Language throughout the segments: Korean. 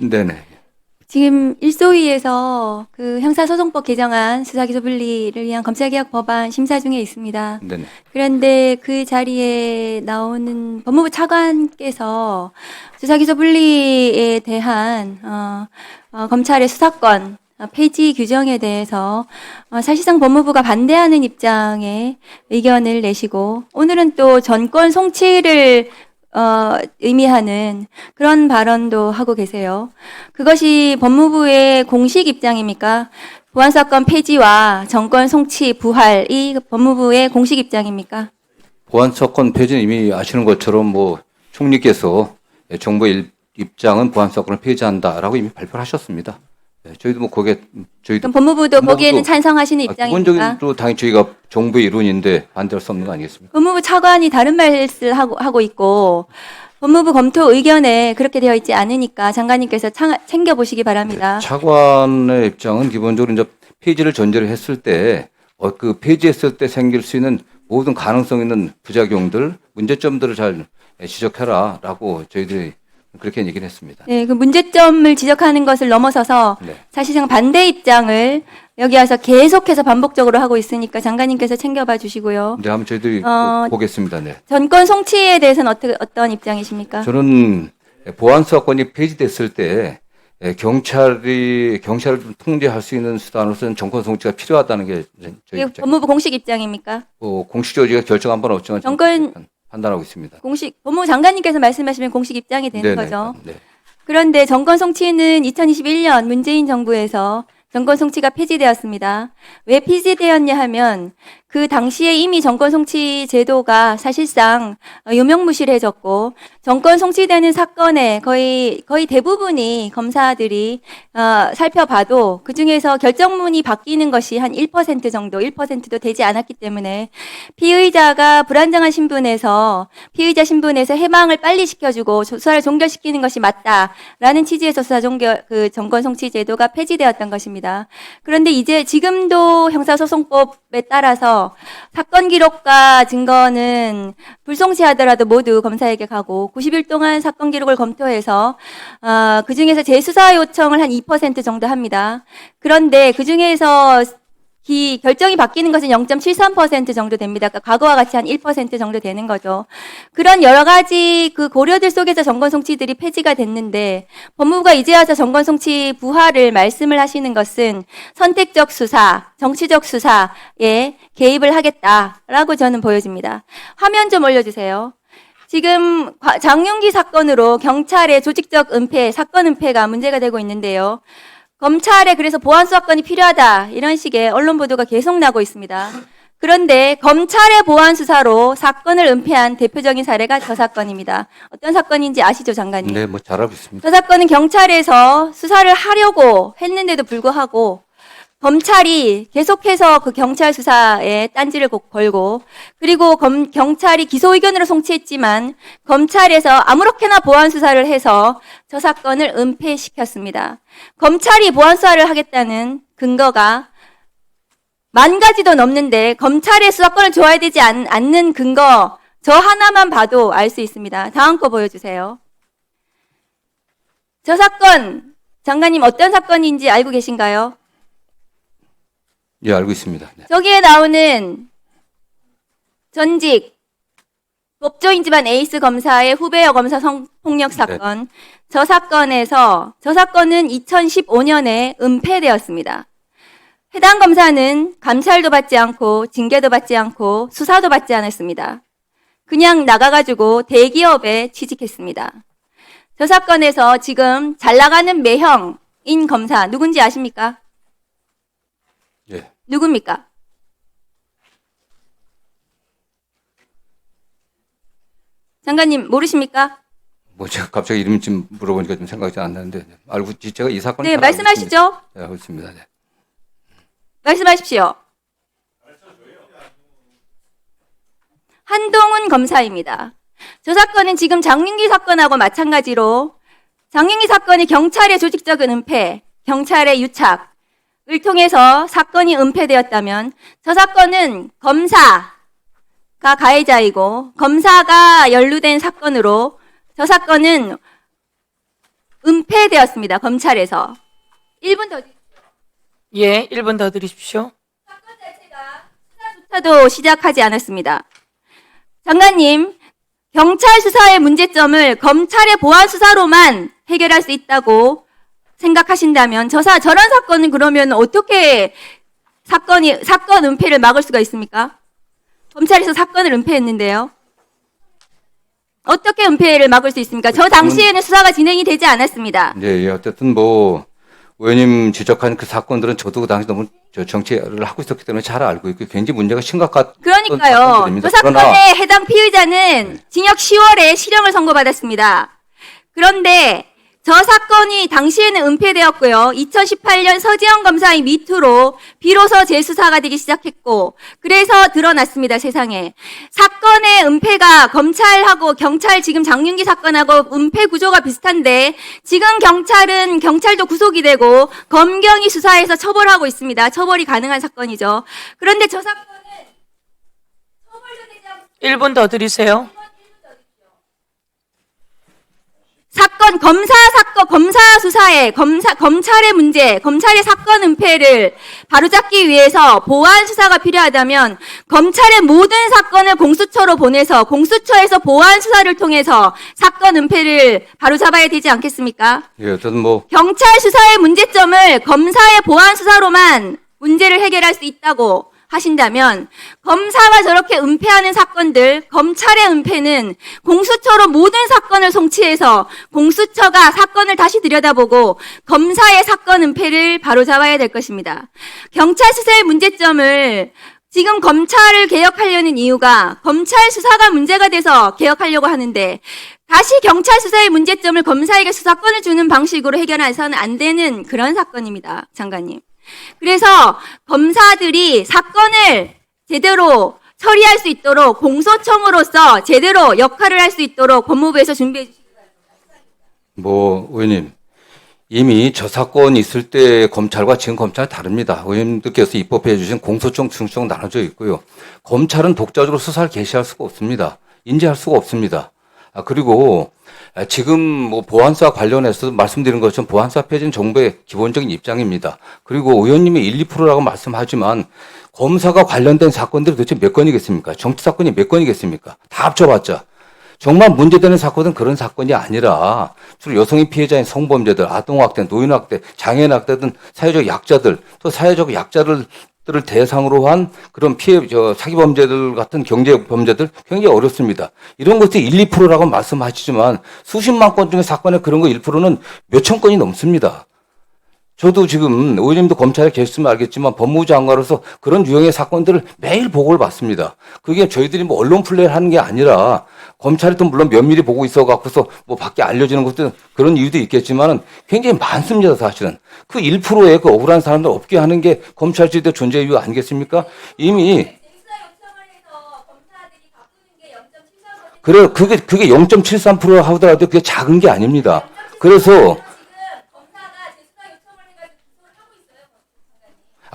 네네. 지금 일소위에서 그 형사소송법 개정안 수사기소분리를 위한 검찰개혁 법안 심사 중에 있습니다. 네네. 그런데 그 자리에 나오는 법무부 차관께서 수사기소분리에 대한 검찰의 수사권 폐지 규정에 대해서 사실상 법무부가 반대하는 입장에 의견을 내시고 오늘은 또 전권 송치를 의미하는 그런 발언도 하고 계세요. 그것이 법무부의 공식 입장입니까? 보안사건 폐지와 정권 송치 부활이 법무부의 공식 입장입니까? 보안사건 폐지는 이미 아시는 것처럼 뭐 총리께서 정부의 입장은 보안사건을 폐지한다라고 이미 발표를 하셨습니다. 저희도 뭐 거기에 그럼 법무부도 거기에는 찬성하시는 입장입니까? 기본적으로 당연히 저희가 정부의 일원인데 반대할 수 없는 거 아니겠습니까? 법무부 차관이 다른 말을 하고 있고 법무부 검토 의견에 그렇게 되어 있지 않으니까 장관님께서 챙겨보시기 바랍니다. 차관의 입장은 기본적으로 이제 폐지를 전제로 했을 때 그 폐지했을 때 생길 수 있는 모든 가능성 있는 부작용들, 문제점들을 잘 지적해라라고 저희들이 그렇게 얘기를 했습니다. 네, 그 문제점을 지적하는 것을 넘어서서 네. 사실상 반대 입장을 여기 와서 계속해서 반복적으로 하고 있으니까 장관님께서 챙겨봐 주시고요. 네, 한번 저희들이 보겠습니다. 네. 전권 송치에 대해서는 어떤 입장이십니까? 저는 보안 사건이 폐지됐을 때 경찰을 좀 통제할 수 있는 수단으로서는 정권 송치가 필요하다는 게 저희 이게 입장. 법무부 공식 입장입니까? 공식적으로 저희가 결정한 바는 없지만 정권 판단하고 있습니다. 법무부 장관님께서 말씀하시면 공식 입장이 되는 네네. 거죠. 네. 그런데 정권 송치는 2021년 문재인 정부에서 정권 송치가 폐지되었습니다. 왜 폐지되었냐 하면 그 당시에 이미 정권 송치 제도가 사실상 유명무실해졌고 정권 송치되는 사건의 거의 대부분이 검사들이 살펴봐도 그중에서 결정문이 바뀌는 것이 한 1% 정도, 1%도 되지 않았기 때문에 피의자가 불안정한 신분에서 피의자 신분에서 해방을 빨리 시켜주고 수사를 종결시키는 것이 맞다라는 취지에서 정권 송치 제도가 폐지되었던 것입니다. 그런데 이제 지금도 형사소송법에 따라서 사건 기록과 증거는 불송치하더라도 모두 검사에게 가고 90일 동안 사건 기록을 검토해서 그중에서 재수사 요청을 한 2% 정도 합니다. 그런데 그중에서 결정이 바뀌는 것은 0.73% 정도 됩니다. 그러니까 과거와 같이 한 1% 정도 되는 거죠. 그런 여러 가지 그 고려들 속에서 정권 송치들이 폐지가 됐는데 법무부가 이제 와서 정권 송치 부활을 말씀을 하시는 것은 선택적 수사, 정치적 수사에 개입을 하겠다라고 저는 보여집니다. 화면 좀 올려주세요. 지금 장윤기 사건으로 경찰의 조직적 은폐, 사건 은폐가 문제가 되고 있는데요. 검찰에 그래서 보안수사권이 필요하다 이런 식의 언론 보도가 계속 나고 있습니다. 그런데 검찰의 보안수사로 사건을 은폐한 대표적인 사례가 저 사건입니다. 어떤 사건인지 아시죠, 장관님? 네, 뭐 잘 알고 있습니다. 저 사건은 경찰에서 수사를 하려고 했는데도 불구하고 검찰이 계속해서 그 경찰 수사에 딴지를 걸고 그리고 경찰이 기소 의견으로 송치했지만 검찰에서 아무렇게나 보안 수사를 해서 저 사건을 은폐시켰습니다. 검찰이 보안 수사를 하겠다는 근거가 10,000가지도 넘는데 검찰의 수사권을 줘야 되지 않는 근거 저 하나만 봐도 알 수 있습니다. 다음 거 보여주세요. 저 사건 장관님 어떤 사건인지 알고 계신가요? 예, 알고 있습니다. 네. 저기에 나오는 전직 법조인지만 에이스 검사의 후배 여검사 성폭력 사건, 저 사건은 2015년에 은폐되었습니다. 해당 검사는 감찰도 받지 않고 징계도 받지 않고 수사도 받지 않았습니다. 그냥 나가가지고 대기업에 취직했습니다. 저 사건에서 지금 잘 나가는 매형인 검사 누군지 아십니까? 예. 누굽니까? 장관님 모르십니까? 뭐 제가 갑자기 이름 좀 물어보니까 좀 생각이 안 나는데 알고 제가 이 사건 네, 말씀하시죠. 네, 알고 있습니다. 네. 말씀하십시오. 한동훈 검사입니다. 저 사건은 지금 장윤기 사건하고 마찬가지로 장윤기 사건이 경찰의 조직적인 은폐, 경찰의 유착 을 통해서 사건이 은폐되었다면 저 사건은 검사가 가해자이고 검사가 연루된 사건으로 저 사건은 은폐되었습니다. 검찰에서. 1분 더 예, 1분 더 드리십시오. 사건 자체가 수사조차도 시작하지 않았습니다. 장관님, 경찰 수사의 문제점을 검찰의 보안 수사로만 해결할 수 있다고 생각하신다면 저런 사건은 그러면 어떻게 사건 은폐를 막을 수가 있습니까? 검찰에서 사건을 은폐했는데요. 어떻게 은폐를 막을 수 있습니까? 저 당시에는 수사가 진행이 되지 않았습니다. 예, 어쨌든 뭐 의원님 지적한 그 사건들은 저도 그 당시 너무 정치를 하고 있었기 때문에 잘 알고 있고 굉장히 문제가 심각한 그러니까요. 사건들입니다. 저 사건의 해당 피의자는 징역 10월에 실형을 선고받았습니다. 그런데 저 사건이 당시에는 은폐되었고요. 2018년 서지영 검사의 미투로 비로소 재수사가 되기 시작했고 그래서 드러났습니다. 세상에. 사건의 은폐가 검찰하고 경찰 지금 장윤기 사건하고 은폐 구조가 비슷한데 지금 경찰도 구속이 되고 검경이 수사해서 처벌하고 있습니다. 처벌이 가능한 사건이죠. 그런데 저 사건은 처벌도 되지 않고 1분 더 드리세요. 검사 수사에 검찰의 문제, 검찰의 사건 은폐를 바로잡기 위해서 보안 수사가 필요하다면 검찰의 모든 사건을 공수처로 보내서 공수처에서 보안 수사를 통해서 사건 은폐를 바로잡아야 되지 않겠습니까? 예, 어쨌든 뭐 경찰 수사의 문제점을 검사의 보안 수사로만 문제를 해결할 수 있다고 하신다면 검사가 저렇게 은폐하는 사건들, 검찰의 은폐는 공수처로 모든 사건을 송치해서 공수처가 사건을 다시 들여다보고 검사의 사건 은폐를 바로잡아야 될 것입니다. 경찰 수사의 문제점을 지금 검찰을 개혁하려는 이유가 검찰 수사가 문제가 돼서 개혁하려고 하는데 다시 경찰 수사의 문제점을 검사에게 수사권을 주는 방식으로 해결해서는 안 되는 그런 사건입니다. 장관님. 그래서 검사들이 사건을 제대로 처리할 수 있도록 공소청으로서 제대로 역할을 할 수 있도록 법무부에서 준비해 주시기 바랍니다. 뭐 의원님 이미 저 사건이 있을 때 검찰과 지금 검찰은 다릅니다. 의원님들께서 입법해 주신 공소청, 중수청 나눠져 있고요. 검찰은 독자적으로 수사를 개시할 수가 없습니다. 인지할 수가 없습니다. 그리고 지금 뭐 보안사 관련해서 말씀드린 것처럼 보안사 폐지는 정부의 기본적인 입장입니다. 그리고 의원님이 1, 2%라고 말씀하지만 검사가 관련된 사건들이 도대체 몇 건이겠습니까? 정치 사건이 몇 건이겠습니까? 다 합쳐봤자. 정말 문제되는 사건은 그런 사건이 아니라 주로 여성의 피해자인 성범죄들, 아동학대, 노인학대, 장애인학대 등 사회적 약자들, 또 사회적 약자들을 대상으로 한 그런 사기범죄들 같은 경제범죄들 굉장히 어렵습니다. 이런 것들이 1, 2%라고 말씀하시지만 수십만 건 중에 사건에 그런 거 1%는 몇천 건이 넘습니다. 저도 지금 의원님도 검찰에 계셨으면 알겠지만 법무부 장관으로서 그런 유형의 사건들을 매일 보고를 받습니다. 그게 저희들이 뭐 언론 플레이를 하는 게 아니라 검찰이 또 물론 면밀히 보고 있어 갖고서 뭐 밖에 알려지는 것도 그런 이유도 있겠지만은 굉장히 많습니다, 사실은. 그 1%의 그 억울한 사람들 없게 하는 게 검찰제도의 존재 이유 아니겠습니까? 이미 그래 그게 0.73% 하더라도 그게 작은 게 아닙니다. 그래서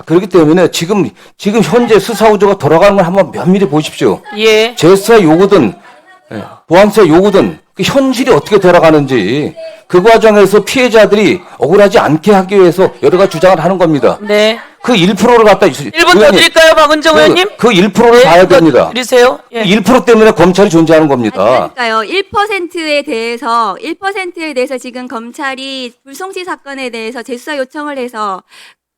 그렇기 때문에 지금 현재 수사 구조가 돌아가는 걸 한번 면밀히 보십시오. 예. 재수사 요구든 보안사 요구든 그 현실이 어떻게 돌아가는지 그 과정에서 피해자들이 억울하지 않게 하기 위해서 여러 가지 주장을 하는 겁니다. 네. 그 1%를 갖다 1분 더 드릴까요, 박은정 의원님? 그 1%를 봐야 됩니다. 드리세요. 예. 1% 때문에 검찰이 존재하는 겁니다. 그러니까요. 1%에 대해서 지금 검찰이 불송치 사건에 대해서 재수사 요청을 해서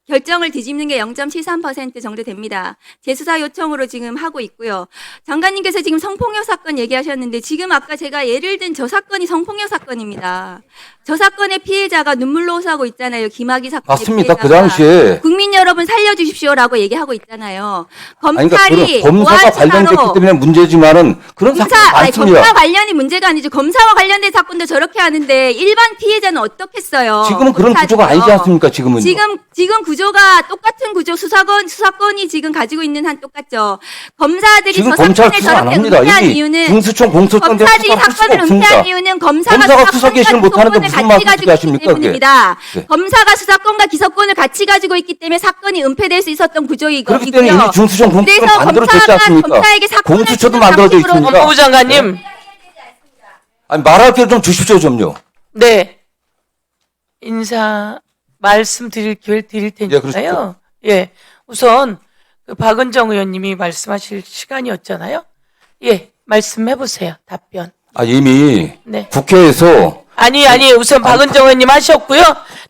결정을 뒤집는 게 0.73% 정도 됩니다. 재수사 요청으로 지금 하고 있고요. 장관님께서 지금 성폭력 사건 얘기하셨는데 지금 아까 제가 예를 든 저 사건이 성폭력 사건입니다. 저 사건의 피해자가 눈물로 호소하고 있잖아요. 김학의 사건의 맞습니다. 피해자가. 그 당시에 국민 여러분 살려주십시오라고 얘기하고 있잖아요. 아니, 그러니까 검찰이 검사가 관련됐기 때문에 문제지만은 그런 사건이 많습니다. 검사 관련이 문제가 아니죠. 검사와 관련된 사건도 저렇게 하는데 일반 피해자는 어떻겠어요? 지금은 그런 구조가 아니지 않습니까? 지금은 지금 구조가 똑같은 구조 수사권이 지금 가지고 있는 한 똑같죠. 검사들이 지금 저 검찰 사건을 수사 안 저렇게 합니다. 은폐한 이미 이유는 중수청 공소청 검사들이 수사할 수가 사건을 없습니다. 은폐한 이유는 검사가 수사 개시를 못하는데 무슨 말씀 가지고 있기 하십니까, 그게? 때문입니다. 네. 검사가 수사권과 기소권을 같이 가지고 있기 때문에 사건이 은폐될 수 있었던 구조이고요. 그렇기 때문에 이미 중수청 공수처는 그래서 만들어졌지 않습니까? 검사에게 사건을 공수처도 주는 만들어져 방식으로 있습니다. 법무부 장관님. 아니 말할 기회 좀 주십시오, 좀요. 네. 말씀드릴 기회를 드릴 테니까요. 그렇죠. 예, 우선 그 박은정 의원님이 말씀하실 시간이었잖아요. 예, 말씀해 보세요. 답변. 이미 네. 국회에서 아니, 우선 박은정 의원님 하셨고요.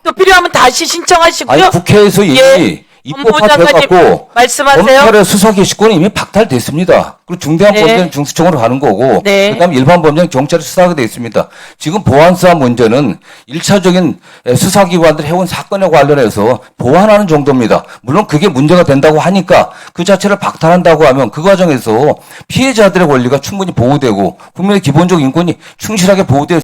또 필요하면 다시 신청하시고요. 국회에서 이미 예, 입법 법무부 합해갖고 장관님 말씀하세요. 검찰의 수사 개시권이 이미 박탈됐습니다. 그리고 중대한 네. 범죄는 중수청으로 가는 거고, 네. 그다음에 일반 범죄는 경찰이 수사하게 돼 있습니다. 지금 보안수사 문제는 1차적인 수사기관들 해온 사건에 관련해서 보완하는 정도입니다. 물론 그게 문제가 된다고 하니까 그 자체를 박탈한다고 하면 그 과정에서 피해자들의 권리가 충분히 보호되고 국민의 기본적 인권이 충실하게 보호되어